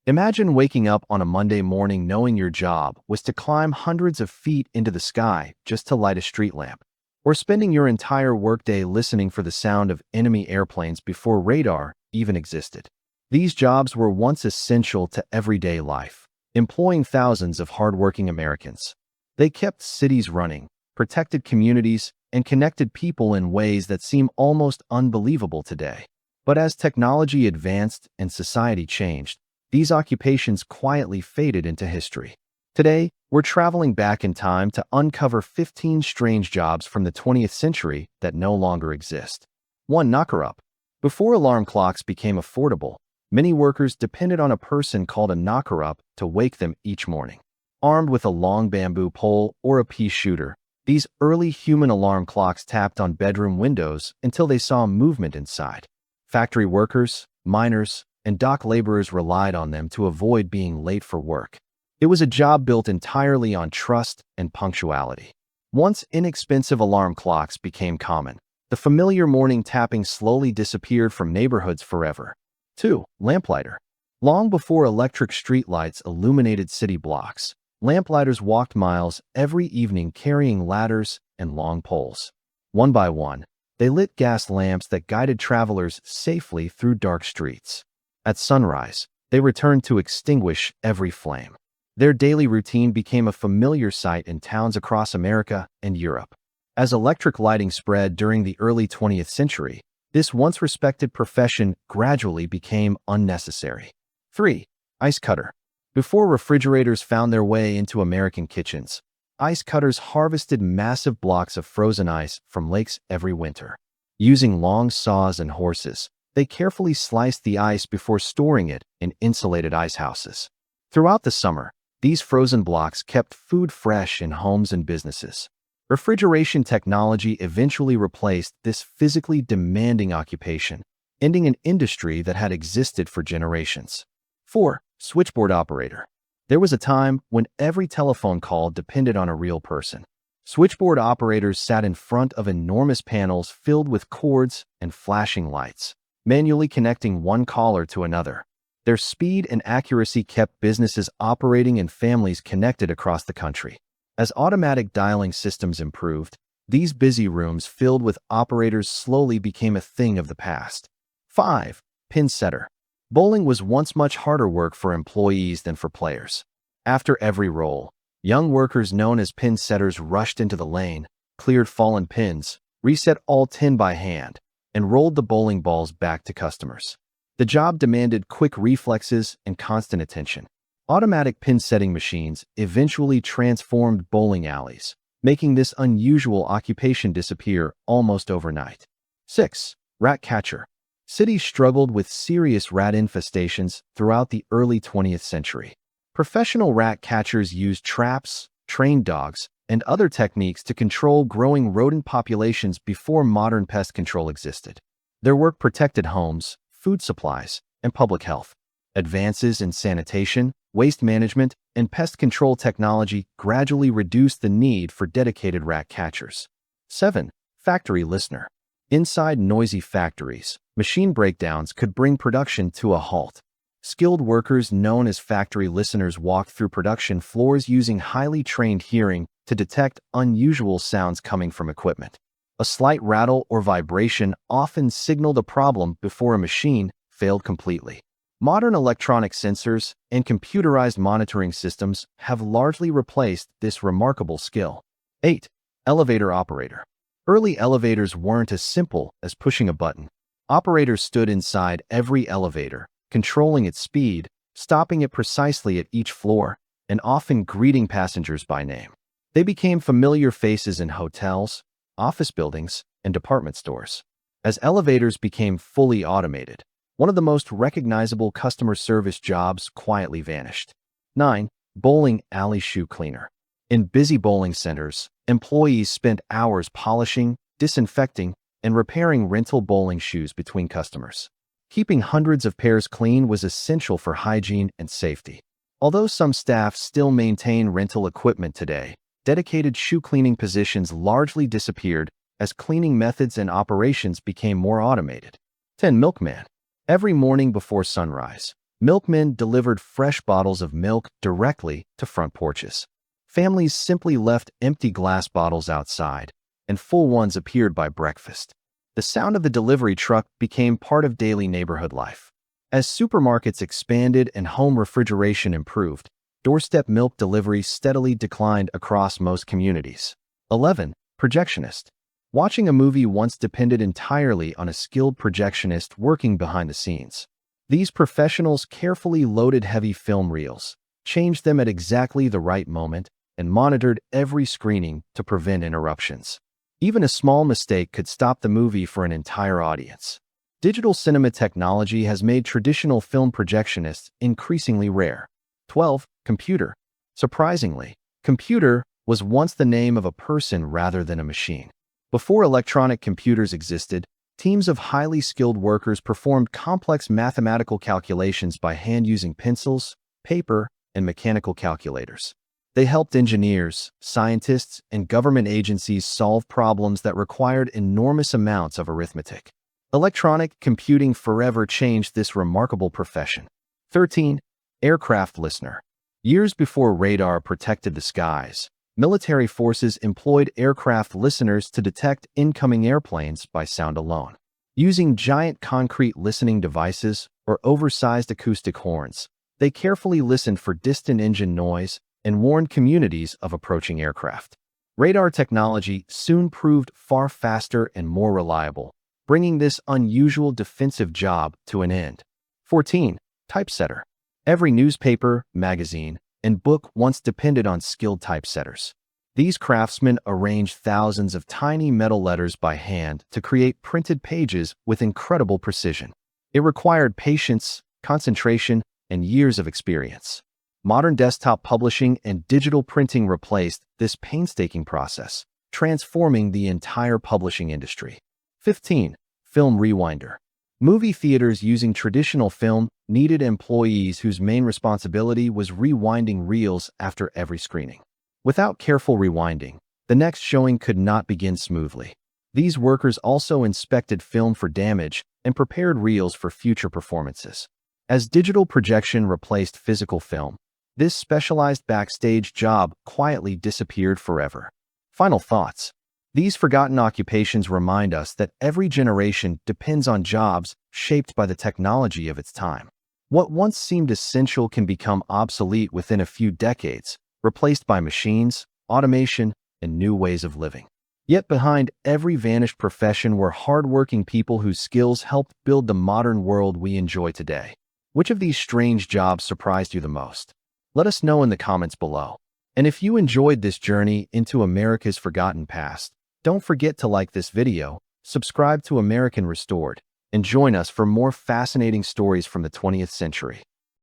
Imagine waking up on a Monday morning knowing your job was to climb hundreds of feet into the sky just to light a street lamp, or spending your entire workday listening for the sound of enemy airplanes before radar even existed. These jobs were once essential to everyday life, employing thousands of hardworking Americans. They kept cities running, protected communities, and connected people in ways that seem almost unbelievable today. But as technology advanced and society changed, these occupations quietly faded into history. Today, we're traveling back in time to uncover 15 strange jobs from the 20th century that no longer exist. 1. Knocker-up. Before alarm clocks became affordable, many workers depended on a person called a knocker-up to wake them each morning. Armed with a long bamboo pole or a pea shooter, these early human alarm clocks tapped on bedroom windows until they saw movement inside. Factory workers, miners, and dock laborers relied on them to avoid being late for work. It was a job built entirely on trust and punctuality. Once inexpensive alarm clocks became common, the familiar morning tapping slowly disappeared from neighborhoods forever. 2. Lamplighter. Long before electric streetlights illuminated city blocks, lamplighters walked miles every evening carrying ladders and long poles. One by one, they lit gas lamps that guided travelers safely through dark streets. At sunrise, they returned to extinguish every flame. Their daily routine became a familiar sight in towns across America and Europe. As electric lighting spread during the early 20th century, this once respected profession gradually became unnecessary. 3. Ice cutter. Before refrigerators found their way into American kitchens, ice cutters harvested massive blocks of frozen ice from lakes every winter. Using long saws and horses, they carefully sliced the ice before storing it in insulated ice houses. Throughout the summer, these frozen blocks kept food fresh in homes and businesses. Refrigeration technology eventually replaced this physically demanding occupation, ending an industry that had existed for generations. 4. Switchboard operator. There was a time when every telephone call depended on a real person. Switchboard operators sat in front of enormous panels filled with cords and flashing lights, manually connecting one caller to another. Their speed and accuracy kept businesses operating and families connected across the country. As automatic dialing systems improved, these busy rooms filled with operators slowly became a thing of the past. 5. Pinsetter. Bowling was once much harder work for employees than for players. After every roll, young workers known as pinsetters rushed into the lane, cleared fallen pins, reset all 10 by hand, and rolled the bowling balls back to customers. The job demanded quick reflexes and constant attention. Automatic pin setting machines eventually transformed bowling alleys, making this unusual occupation disappear almost overnight. 6. Rat catcher. Cities struggled with serious rat infestations throughout the early 20th century. Professional rat catchers used traps, trained dogs, and other techniques to control growing rodent populations before modern pest control existed. Their work protected homes, food supplies, and public health. Advances in sanitation, waste management, and pest control technology gradually reduced the need for dedicated rat catchers. 7. Factory listener. Inside noisy factories, machine breakdowns could bring production to a halt. Skilled workers known as factory listeners walked through production floors using highly trained hearing to detect unusual sounds coming from equipment. A slight rattle or vibration often signaled a problem before a machine failed completely. Modern electronic sensors and computerized monitoring systems have largely replaced this remarkable skill. 8. Elevator operator. Early elevators weren't as simple as pushing a button. Operators stood inside every elevator, controlling its speed, stopping it precisely at each floor, and often greeting passengers by name. They became familiar faces in hotels, office buildings, and department stores. As elevators became fully automated, one of the most recognizable customer service jobs quietly vanished. 9. Bowling alley shoe cleaner. In busy bowling centers, employees spent hours polishing, disinfecting, and repairing rental bowling shoes between customers. Keeping hundreds of pairs clean was essential for hygiene and safety. Although some staff still maintain rental equipment today, dedicated shoe cleaning positions largely disappeared as cleaning methods and operations became more automated. 10. Milkman. Every morning before sunrise, Milkmen delivered fresh bottles of milk directly to front porches. Families simply left empty glass bottles outside, and full ones appeared by breakfast. The sound of the delivery truck became part of daily neighborhood life. As supermarkets expanded and home refrigeration improved, doorstep milk delivery steadily declined across most communities. 11. Projectionist. Watching a movie once depended entirely on a skilled projectionist working behind the scenes. These professionals carefully loaded heavy film reels, changed them at exactly the right moment, and monitored every screening to prevent interruptions. Even a small mistake could stop the movie for an entire audience. Digital cinema technology has made traditional film projectionists increasingly rare. 12. Computer. Surprisingly, computer was once the name of a person rather than a machine. Before electronic computers existed, teams of highly skilled workers performed complex mathematical calculations by hand using pencils, paper, and mechanical calculators. They helped engineers, scientists, and government agencies solve problems that required enormous amounts of arithmetic. Electronic computing forever changed this remarkable profession. 13. Aircraft listener. Years before radar protected the skies, military forces employed aircraft listeners to detect incoming airplanes by sound alone. Using giant concrete listening devices or oversized acoustic horns, they carefully listened for distant engine noise and warned communities of approaching aircraft. Radar technology soon proved far faster and more reliable, bringing this unusual defensive job to an end. 14. Typesetter. Every newspaper, magazine, and book once depended on skilled typesetters. These craftsmen arranged thousands of tiny metal letters by hand to create printed pages with incredible precision. It required patience, concentration, and years of experience. Modern desktop publishing and digital printing replaced this painstaking process, transforming the entire publishing industry. 15. Film rewinder. Movie theaters using traditional film needed employees whose main responsibility was rewinding reels after every screening. Without careful rewinding, the next showing could not begin smoothly. These workers also inspected film for damage and prepared reels for future performances. As digital projection replaced physical film, this specialized backstage job quietly disappeared forever. Final thoughts. These forgotten occupations remind us that every generation depends on jobs shaped by the technology of its time. What once seemed essential can become obsolete within a few decades, replaced by machines, automation, and new ways of living. Yet behind every vanished profession were hardworking people whose skills helped build the modern world we enjoy today. Which of these strange jobs surprised you the most? Let us know in the comments below. And if you enjoyed this journey into America's forgotten past, don't forget to like this video, subscribe to American Restored, and join us for more fascinating stories from the 20th century.